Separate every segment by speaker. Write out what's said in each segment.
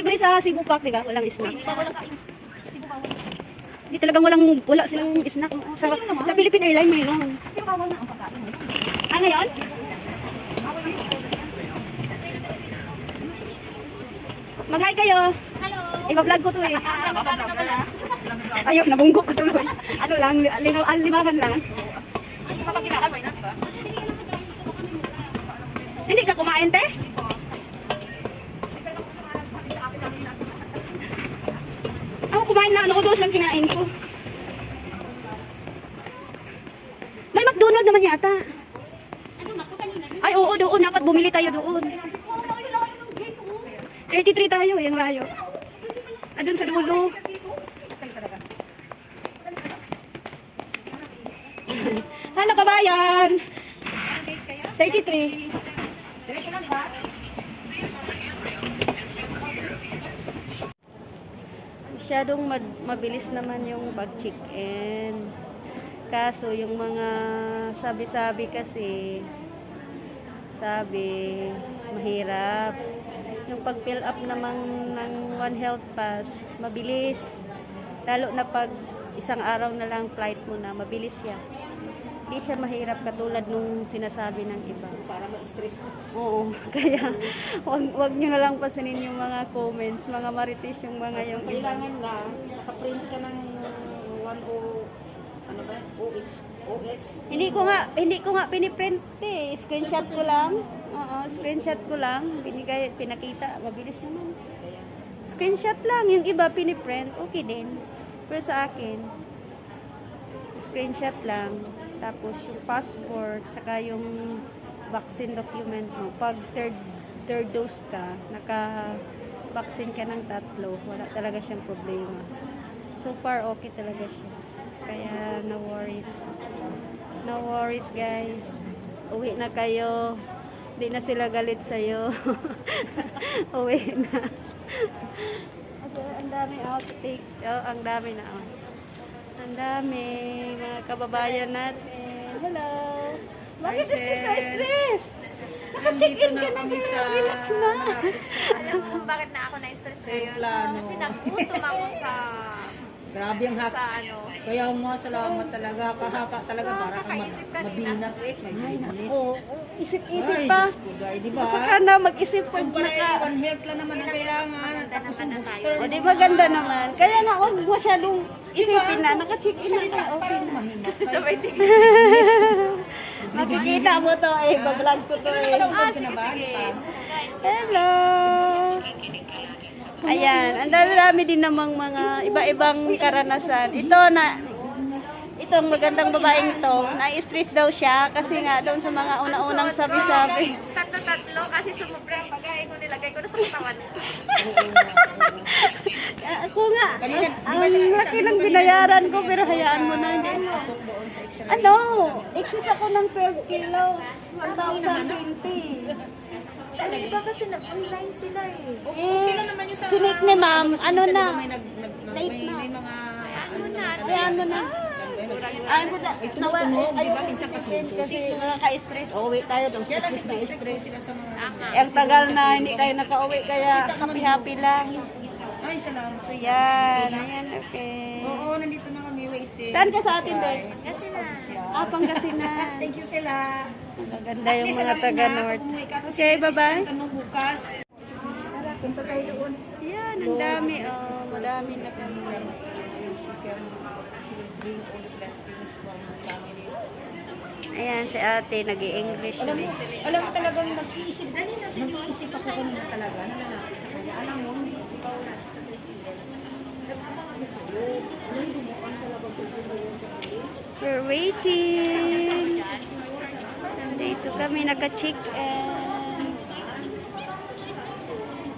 Speaker 1: libre sa Cebu Park, di ba? Walang snack. Hindi talagang wala silang snack. Sa Philippine Airlines mayroon. Ah, ngayon? Mag-hi kayo.
Speaker 2: Hello.
Speaker 1: Iba-vlog ko to eh. Ayun, nabunggok ko tuloy. Ano lang, limagan lang. Hindi ka kumain, te? Ako kumain na, noodles lang kinain ko. May McDonald's naman yata. Ay, oo, doon. Dapat bumili tayo doon. 33 tayo, yung layo. Doon sa dulo. Halo kabayan. 33. Masyadong mabilis naman yung pag-check-in. Kaso yung mga sabi-sabi kasi, sabi, mahirap. Yung pag-fill up naman ng One Health Pass, mabilis. Lalo na pag isang araw na lang flight mo na, mabilis siya. Hindi siya mahirap katulad nung sinasabi ng iba.
Speaker 3: Para ma-stress ka.
Speaker 1: Oo, kaya wag nyo na lang pasinin yung mga comments, mga marites yung mga yung iba.
Speaker 3: Kailangan lang, nakaprint ka ng 1 o, ano ba, OX.
Speaker 1: Hindi ko nga piniprint eh. Screenshot ko lang. Oo, screenshot ko lang. Pinakita, mabilis naman. Screenshot lang, yung iba piniprint, okay din. Pero sa akin, screenshot lang. Tapos yung passport, tsaka yung vaccine document mo. Pag third dose ka, naka-vaccine ka ng 3, wala talaga siyang problema. So far, okay talaga siya. Kaya, no worries. No worries, guys. Uwi na kayo. Hindi na sila galit sa'yo. Uwi na. Okay, ang dami outtake. Oh, ang dami na. Oh. Ang dami. Mga kababayan natin. Hello. Bakit stress? Naka-check-in ka na kaya. Relax na.
Speaker 2: Alam mo bakit na ako na-stress ngayon?
Speaker 3: Plano.
Speaker 2: Kasi nagutom ako sa
Speaker 3: Grabe ang haka.
Speaker 2: ano.
Speaker 3: Kaya nga, salamat talaga. Kahaka talaga para kang
Speaker 2: Kakaisip ka
Speaker 3: mabinat eh. May bilis.
Speaker 1: Oo. Isip-isip
Speaker 3: Ay,
Speaker 1: pa.
Speaker 3: Diyos ko, guy, di ba?
Speaker 1: Saka na mag-isip pag
Speaker 3: Kung pala
Speaker 1: naka...
Speaker 3: One Health lang naman ang kailangan. Tapos yung booster.
Speaker 1: O, di ba ganda naman? Kaya nga, huwag masyadong isipin na. Naka-check-in na
Speaker 3: Salita,
Speaker 1: ka. Okay
Speaker 3: parang
Speaker 1: na.
Speaker 3: mahimak.
Speaker 1: Makikita mo to eh. Bablog ko to eh.
Speaker 3: Nanonood ka na ba?
Speaker 1: Hello! Ayan, ang dami din namang mga iba-ibang karanasan. Itong magandang babaeng to, na-stress daw siya kasi nga doon sa mga una-unang sabi-sabi.
Speaker 2: Tatlo kasi sumubra ang pagkain ko, nilagay ko na sa katawan.
Speaker 1: Ako nga, ang laki ng binayaran ko pero hayaan mo na.
Speaker 3: Pasok doon sa X-ray.
Speaker 1: Ano? Excess ako ng 12 kilos. 1,020.
Speaker 2: Iba kasi nag-online sila eh.
Speaker 3: Okay lang naman yung sa...
Speaker 1: Sinik ni ma'am, ano na?
Speaker 3: May mga...
Speaker 2: Ano na?
Speaker 1: Hayaan mo na. Ay,
Speaker 3: tumutunog, di ba? Minsan kasususi.
Speaker 1: kasi nakaka-stress. Uwi tayo, tapos
Speaker 3: Kaya
Speaker 1: stress na
Speaker 3: nasa
Speaker 1: stress.
Speaker 3: sila sa mga...
Speaker 1: Ang tagal na hindi tayo nakauwi, kaya happy-happy lang.
Speaker 3: Ay, salamat.
Speaker 1: So yan, ayan, okay.
Speaker 3: Oo, nandito na kami waiting.
Speaker 1: Saan ka sa atin, Be?
Speaker 2: Kasi na.
Speaker 1: Pangasinan.
Speaker 3: Thank you sila.
Speaker 1: Maganda yung mga taga-north. Okay, bye-bye.
Speaker 3: Tanong bukas.
Speaker 1: Punta tayo doon. Yan, ang dami. Oh, madami na kami. Ayan, si ate, nag-i-English na.
Speaker 3: Alam mo talagang nag-iisip ako kanina talaga. Nananapit sa kanya. Alam mo, ikaw na sa
Speaker 1: We're waiting. Nandito kami, naka-check-in.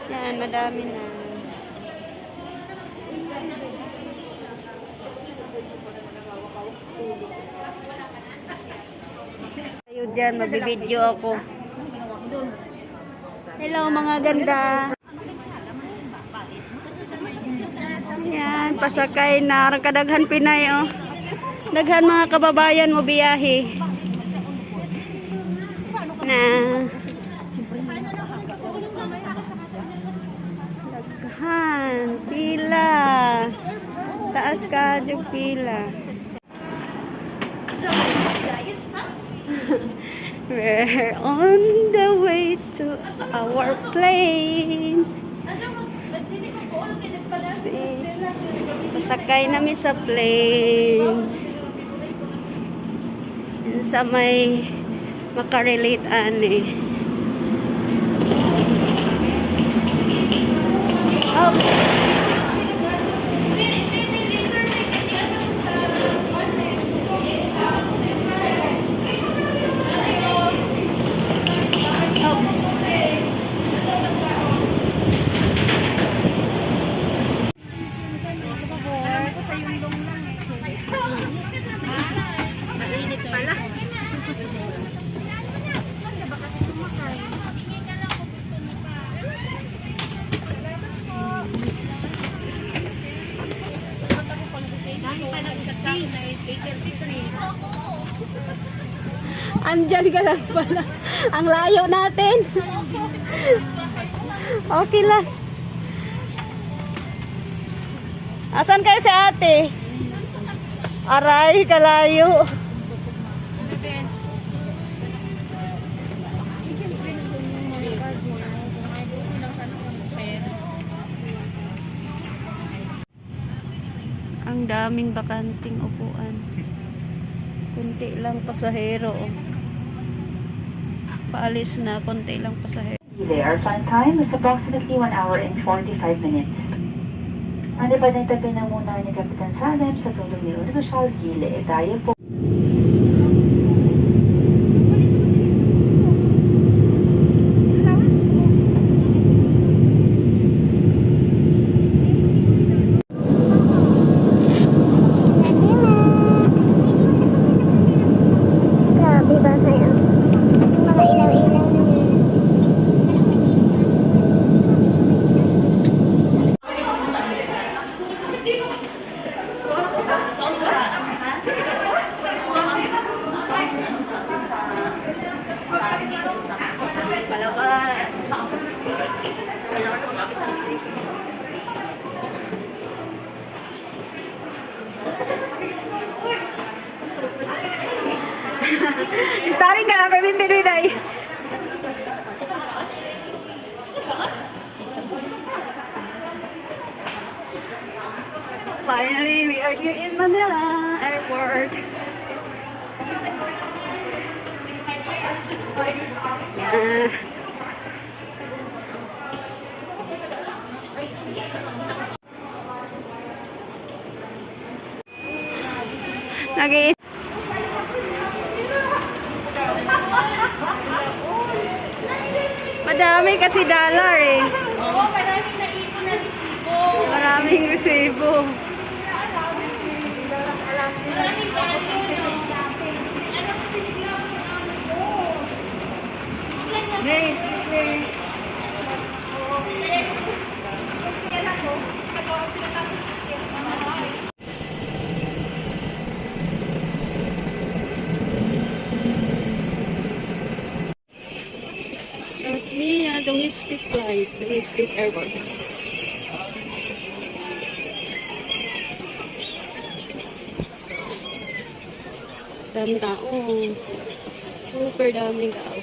Speaker 1: Yan, madami na. Tayo dyan, magbibideo ako. Hello mga ganda. Yan, pasakay na. Kadaghan Pinay, oh. Daghan mga kababayan mo biyahe. Na. pila. Taas ka yung pila. We're on the way to our plane. Pasakay namin sa plane. Yun sa may makarelate ani. Andyan ka lang pala. Ang layo natin. Okay lang. Asan kayo si ate? Aray, kalayo. Ang daming bakanting upuan. Kunti lang pasahero. Paalis na, konti lang pasahero.
Speaker 4: The airplane time is approximately 1 hour and 45 minutes. Ano ba na itabi na muna ni Kapitan Salem sa tulong ni Universal Gile? Tayo po.
Speaker 1: Starting ka na, perminti rin ay. Finally, we are here in Manila Airport. Yeah. Nag-iis. Madami kasi dollar eh.
Speaker 2: Oo, maraming naipon na resibo.
Speaker 1: Maraming resibo.
Speaker 2: Maraming
Speaker 1: Grace, this way. Domestic flight, domestic airport. Daming tao. Super daming tao.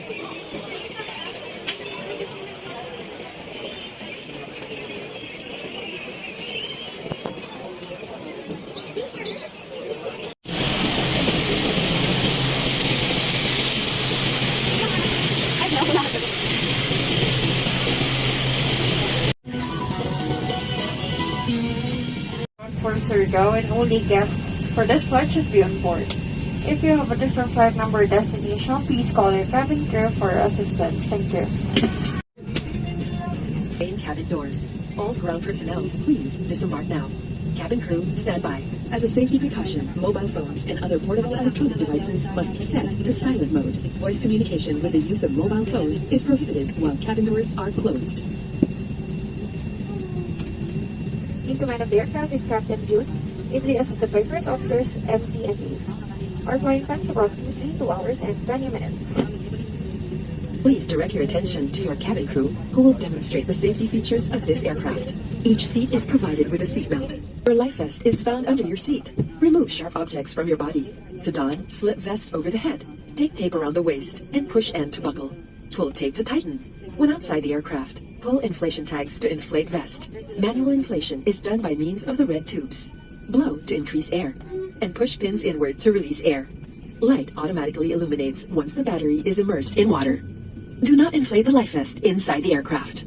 Speaker 5: For Surigao, and only guests for this flight should be on board. If you have a different flight number destination, please call your cabin crew for assistance. Thank you.
Speaker 6: Main cabin door. All ground personnel, please disembark now. Cabin crew, stand by. As a safety precaution, mobile phones and other portable electronic devices must be set to silent mode. Voice communication with the use of mobile phones is prohibited while cabin doors are closed.
Speaker 5: In command of the aircraft is Captain June, ably assisted by first officers, MC, and aides. Our flying time is approximately 2 hours and 20 minutes.
Speaker 6: Please direct your attention to your cabin crew, who will demonstrate the safety features of this aircraft. Each seat is provided with a seat mount. Your life vest is found under your seat. Remove sharp objects from your body. To don, slip vest over the head. Take tape around the waist and push end to buckle. Pull tape to tighten. When outside the aircraft, pull inflation tags to inflate vest. Manual inflation is done by means of the red tubes. Blow to increase air, and push pins inward to release air. Light automatically illuminates once the battery is immersed in water. Do not inflate the life vest inside the aircraft.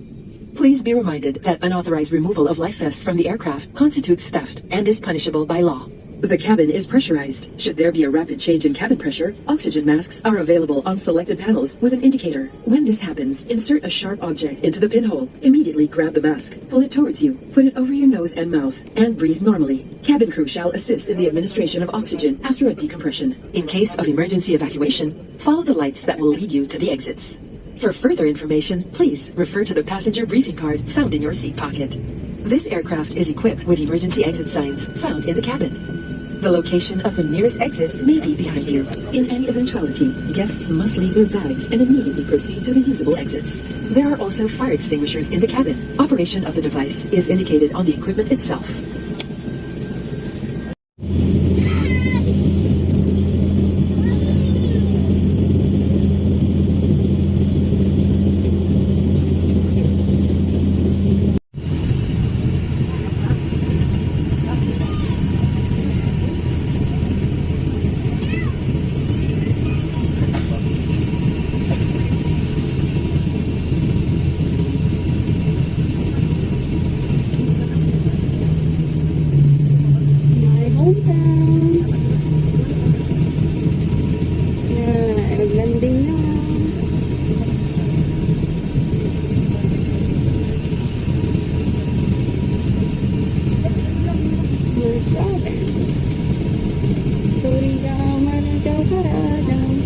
Speaker 6: Please be reminded that unauthorized removal of life vests from the aircraft constitutes theft and is punishable by law. The cabin is pressurized. Should there be a rapid change in cabin pressure, oxygen masks are available on selected panels with an indicator. When this happens, insert a sharp object into the pinhole. Immediately grab the mask, pull it towards you, put it over your nose and mouth, and breathe normally. Cabin crew shall assist in the administration of oxygen after a decompression. In case of emergency evacuation, follow the lights that will lead you to the exits. For further information, please refer to the passenger briefing card found in your seat pocket. This aircraft is equipped with emergency exit signs found in the cabin. The location of the nearest exit may be behind you. In any eventuality, guests must leave their bags and immediately proceed to the usable exits. There are also fire extinguishers in the cabin. Operation of the device is indicated on the equipment itself.
Speaker 1: My hometown. Yan, nag-landing na. My province. Surigao, Managaw, Parada.